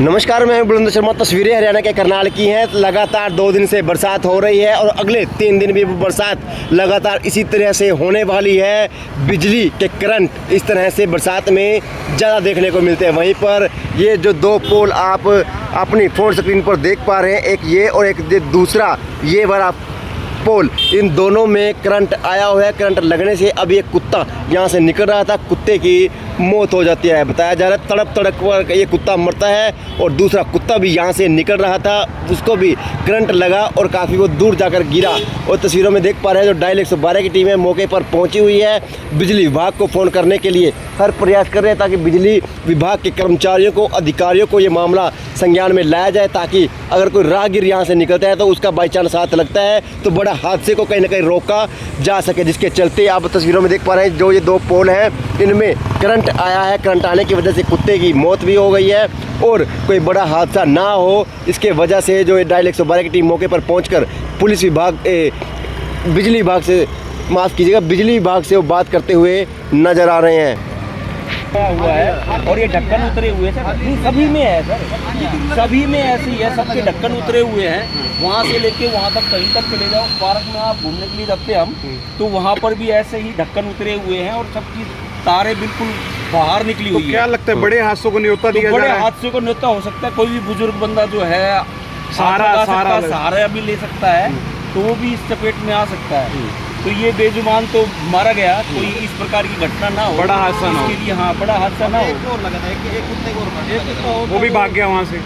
नमस्कार, मैं बुलंद शर्मा। तस्वीरें हरियाणा के करनाल की हैं। लगातार 2 दिन से बरसात हो रही है और अगले 3 दिन भी बरसात लगातार इसी तरह से होने वाली है। बिजली के करंट इस तरह से बरसात में ज़्यादा देखने को मिलते हैं। वहीं पर ये जो 2 पोल आप अपनी फ़ोन स्क्रीन पर देख पा रहे हैं, एक ये और एक दूसरा ये वाला पोल, इन दोनों में करंट आया हुआ है। करंट लगने से अब ये कुत्ता यहाँ से निकल रहा था, कुत्ते की मौत हो जाती है। बताया जा रहा है तड़प तड़प कर ये कुत्ता मरता है और दूसरा कुत्ता भी यहाँ से निकल रहा था, उसको भी करंट लगा और काफ़ी वो दूर जाकर गिरा। और तस्वीरों में देख पा रहे हैं जो डायल 112 की टीम है मौके पर पहुँची हुई है। बिजली विभाग को फ़ोन करने के लिए हर प्रयास कर रहे हैं ताकि बिजली विभाग के कर्मचारियों को, अधिकारियों को ये मामला संज्ञान में लाया जाए, ताकि अगर कोई राहगीर यहाँ से निकलता है तो उसका बाई चांस हाथ लगता है तो बड़ा हादसे को कहीं ना कहीं रोका जा सके। जिसके चलते आप तस्वीरों में देख पा रहे हैं जो ये 2 पोल हैं, इनमें करंट आया है। करंट आने की वजह से कुत्ते की मौत भी हो गई है और कोई बड़ा हादसा ना हो, इसके वजह से जो डायल 112 की टीम मौके पर पहुंचकर पुलिस विभाग बिजली विभाग से, माफ़ कीजिएगा, बिजली विभाग से वो बात करते हुए नज़र आ रहे हैं। हुआ है और ये ढक्कन उतरे हुए सर, सभी में है सर, सभी में ऐसे ही है, सबके ढक्कन उतरे हुए हैं। वहाँ से लेके वहाँ तक, कहीं तक चले जाओ, पार्क में आप घूमने के लिए जाते हम तो वहाँ पर भी ऐसे ही ढक्कन उतरे हुए हैं और सबकी तारें बिल्कुल बाहर निकली हुई है। क्या लगता है बड़े हादसों को न्योता दिया जा रहा है? बड़े हादसे को न्योता हो सकता है। कोई भी बुजुर्ग बंदा जो है सहारा भी ले सकता है तो वो भी इस चपेट में आ सकता है। तो ये बेजुबान तो मारा गया, कोई इस प्रकार की घटना ना हो, बड़ा हादसा ना हो, इसके लिए हाँ बड़ा हादसा ना हो। वो भी भाग गया वहाँ से,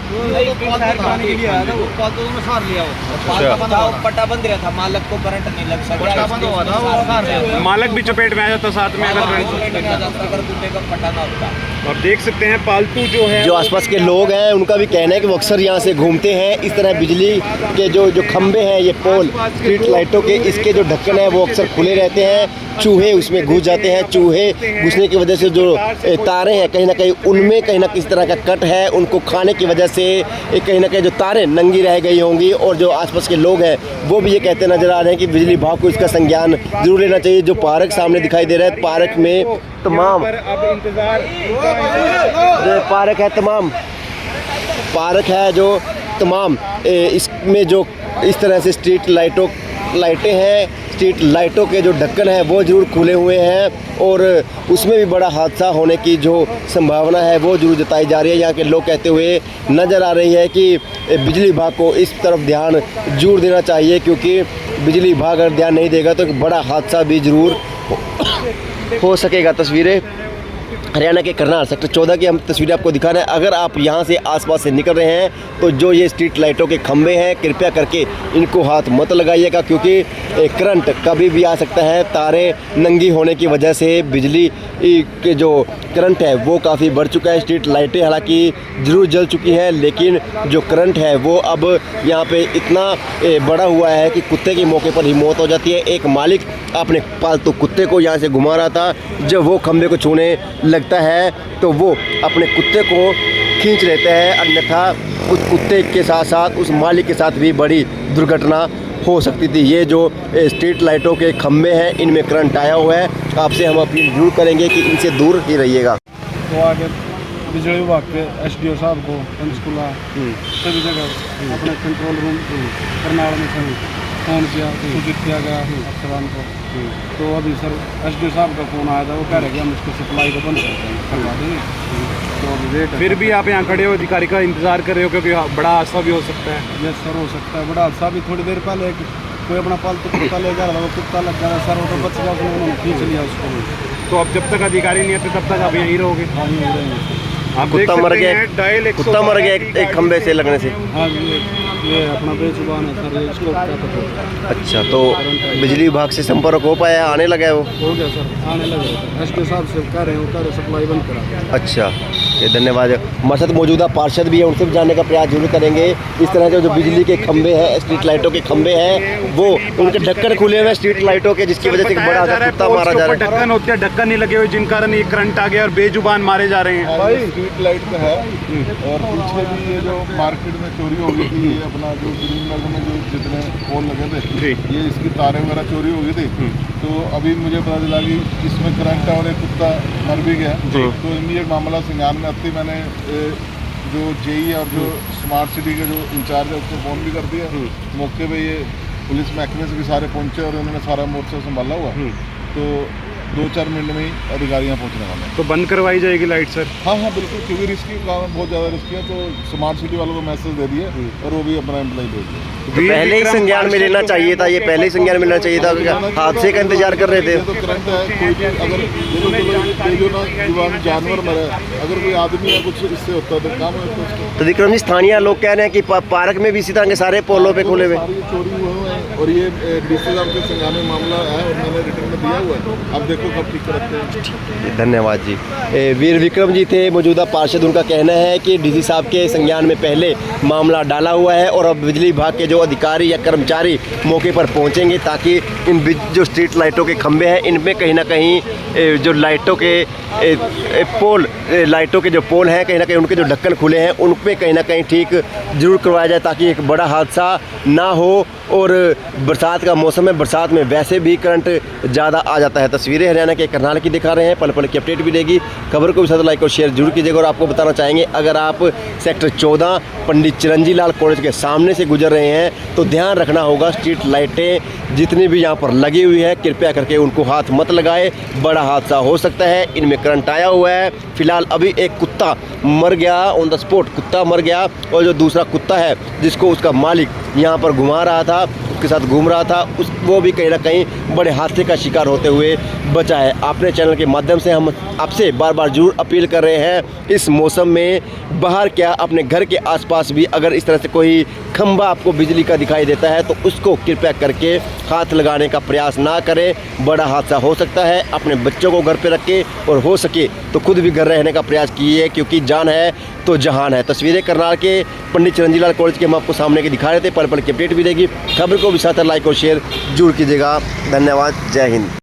पट्टा बंद रहा था, मालक को करंट नहीं लग सका, मालक भी चपेट में आ जाता साथ में अगर कुत्ते का पट्टा ना होता। आप देख सकते हैं पालतू जो है, जो आसपास के लोग हैं उनका भी कहना है कि वो अक्सर यहाँ से घूमते हैं। इस तरह बिजली के जो खंबे हैं, ये पोल स्ट्रीट लाइटों के, इसके जो ढक्कन है वो अक्सर खुले रहते हैं। चूहे उसमें घुस जाते हैं। चूहे घुसने की वजह से जो तारें हैं कहीं ना कहीं उनमें कहीं ना किसी तरह का कट है, उनको खाने की वजह से कहीं ना कहीं जो तारें नंगी रह गई होंगी। और जो आसपास के लोग हैं वो भी ये कहते नजर आ रहे हैं कि बिजली विभाग को इसका संज्ञान जरूर लेना चाहिए। जो पार्क सामने दिखाई दे रहा है, पार्क में तमाम पार्क है, तमाम पार्क है जो तमाम इसमें जो इस तरह से स्ट्रीट लाइटें हैं, स्ट्रीट लाइटों के जो ढक्कन हैं वो ज़रूर खुले हुए हैं और उसमें भी बड़ा हादसा होने की जो संभावना है वो ज़रूर जताई जा रही है। यहाँ के लोग कहते हुए नज़र आ रही है कि बिजली विभाग को इस तरफ ध्यान जरूर देना चाहिए, क्योंकि बिजली विभाग अगर ध्यान नहीं देगा तो बड़ा हादसा भी ज़रूर हो सकेगा। तस्वीरें हरियाणा के करनाल सेक्टर 14 की हम तस्वीरें आपको दिखा रहे हैं। अगर आप यहाँ से आसपास से निकल रहे हैं तो जो ये स्ट्रीट लाइटों के खंभे हैं, कृपया करके इनको हाथ मत लगाइएगा, क्योंकि करंट कभी भी आ सकता है। तारें नंगी होने की वजह से बिजली के जो करंट है वो काफ़ी बढ़ चुका है। स्ट्रीट लाइटें हालांकि ज़रूर जल चुकी हैं, लेकिन जो करंट है वो अब यहाँ पे इतना बड़ा हुआ है कि कुत्ते की मौके पर ही मौत हो जाती है। एक मालिक अपने पालतू कुत्ते को यहाँ से घुमा रहा था, जब वो खंभे को छूने लगता है तो वो अपने कुत्ते को खींच लेता है, अन्यथा उस कुत्ते के साथ साथ उस मालिक के साथ भी बड़ी दुर्घटना हो सकती थी। ये जो स्ट्रीट लाइटों के खंभे हैं इनमें करंट आया हुआ है। आपसे हम अपील जरूर करेंगे कि इनसे दूर ही रहिएगा। तो आगे बिजली विभाग के SDO साहब को, पंचकुला सभी जगह अपने कंट्रोल रूम करनाल में फ़ोन किया, सूचित किया गया अफसरान को। तो अभी सर SDO साहब का फ़ोन आया था, वो कह रहे कि हम इसको सप्लाई को बंद करवा देंगे। तो अभी वेट, फिर भी आप यहाँ खड़े हो, अधिकारी का इंतजार कर रहे हो, क्योंकि बड़ा हादसा भी हो सकता है। यस सर, हो सकता है बड़ा हादसा भी। थोड़ी देर पहले कोई अपना पालतू कुत्ता ले जा रहा था, वो कुत्ता लग गया सर, वो तो बच गया, उसने उन्होंने खींच लिया उसको। तो अब जब तक अधिकारी नहीं आते तब तक आप यहीं रहोगे? हाँ, यहीं रहेंगे। आप कुत्ता मर गया, कुत्ता मर गया एक खंभे से लगने से। हाँ, ये अपना बेजुबान है सर, ये इसको क्या पता है। अच्छा, तो बिजली विभाग से संपर्क हो पाया, आने लगा है वो? हो गया सर, आने लगे। SDO साहब से कह रहे हैं, वो कह रहे सप्लाई बंद करा। अच्छा, ये धन्यवाद। हमारे साथ मौजूदा पार्षद भी है, उनसे भी जानने का प्रयास जरूर करेंगे। इस तरह के जो बिजली के खंभे हैं, स्ट्रीट लाइटों के खंभे हैं, वो उनके ढक्कन खुले हुए हैं स्ट्रीट लाइटों के, जिसकी वजह से बड़ा कुत्ता मारा जा रहा है। ढक्कन होते हैं, ढक्कन नहीं लगे हुए, जिन कारण ये करंट आ गया और बेजुबान मारे जा रहे हैं। भाई स्ट्रीट लाइट का है और पीछे भी ये जो मार्केट में चोरी हो गई थी, ये अपना जो ग्रीन नगर में जो जितने पोल लगे थे ये इसकी तारें वगैरह चोरी हो गई थी। तो अभी मुझे पता चला कि इसमें करंट और एक कुत्ता मर भी गया। तो इमीडिएट मामला संज्ञान में आती मैंने जो जेई और जो स्मार्ट सिटी के जो इंचार्ज है उसको फ़ोन भी कर दिया। मौके पे ये पुलिस महकमे से भी सारे पहुंचे और उन्होंने सारा मोर्चा संभाला हुआ। तो 2-4 मिनट में ही अधिकारियाँ पहुँचने वाले हैं। तो बंद करवाई जाएगी लाइट सर? हाँ हाँ बिल्कुल, क्योंकि रिस्की काम बहुत ज़्यादा रिस्की है। तो स्मार्ट सिटी वालों को मैसेज दे दिए और वो भी अपना एम्प्लॉय भेज दिए। तो पहले ही संज्ञान में लेना चाहिए था, ये पहले ही संज्ञान मिलना चाहिए था। हादसे का इंतजार कर रहे थे। ये तो करंट है, कोई भी अगर देखो जो ना जीवान जानवर मरे, अगर कोई आदमी या कुछ इससे होता तो काम होता उसको। तो विक्रम जी, स्थानीय लोग कह रहे हैं कि पार्क में भी इसी तरह के सारे पोलों पे खुले हुए सारी चोरी हुए हैं और ये डीसी साहब के संज्ञान में मामला है और मैंने रिटर्न में दिया हुआ है। अब देखो कब ठीक करते हैं। धन्यवाद जी। वीर विक्रम जी थे मौजूदा पार्षद। उनका कहना है कि डीसी साहब के संज्ञान में पहले मामला डाला हुआ है और अब बिजली विभाग के जो अधिकारी या कर्मचारी मौके पर पहुंचेंगे ताकि इन जो स्ट्रीट लाइटों के खंभे हैं इनमें कहीं ना कहीं जो लाइटों के पोल लाइटों के जो पोल हैं कहीं ना कहीं उनके जो ढक्कन खुले हैं उन पे कहीं ना कहीं ठीक जरूर करवाया जाए ताकि एक बड़ा हादसा ना हो। और बरसात का मौसम है, बरसात में वैसे भी करंट ज़्यादा आ जाता है। तस्वीरें हरियाणा के करनाल की दिखा रहे हैं। पल पल की अपडेट भी देगी। खबर को भी साथ लाइक और शेयर जरूर कीजिएगा। और आपको बताना चाहेंगे, अगर आप सेक्टर 14 पंडित चिरंजी लाल कॉलेज के सामने से गुजर रहे हैं तो ध्यान रखना होगा, स्ट्रीट लाइटें जितनी भी यहाँ पर लगी हुई है कृपया करके उनको हाथ मत लगाए, बड़ा हादसा हो सकता है। इनमें करंट आया हुआ है। फिलहाल अभी एक कुत्ता मर गया, ऑन द स्पॉट कुत्ता मर गया। और जो दूसरा कुत्ता है जिसको उसका मालिक यहाँ पर घुमा रहा था, उसके साथ घूम रहा था, वो भी कहीं ना कहीं बड़े हादसे का शिकार होते हुए बचा है। अपने चैनल के माध्यम से हम आपसे बार बार जरूर अपील कर रहे हैं, इस मौसम में बाहर क्या अपने घर के आसपास भी अगर इस तरह से कोई खंभा आपको बिजली का दिखाई देता है तो उसको कृपया करके हाथ लगाने का प्रयास ना करें, बड़ा हादसा हो सकता है। अपने बच्चों को घर पे रखें और हो सके तो खुद भी घर रहने का प्रयास कीजिए, क्योंकि जान है तो जहान है। तस्वीरें करनाल के पंडित चिरंजी लाल कॉलेज के हम आपको सामने के दिखा रहे थे। पल पल की अपडेट भी देगी। खबर को भी साथ लाइक और शेयर जरूर कीजिएगा। धन्यवाद। जय हिंद।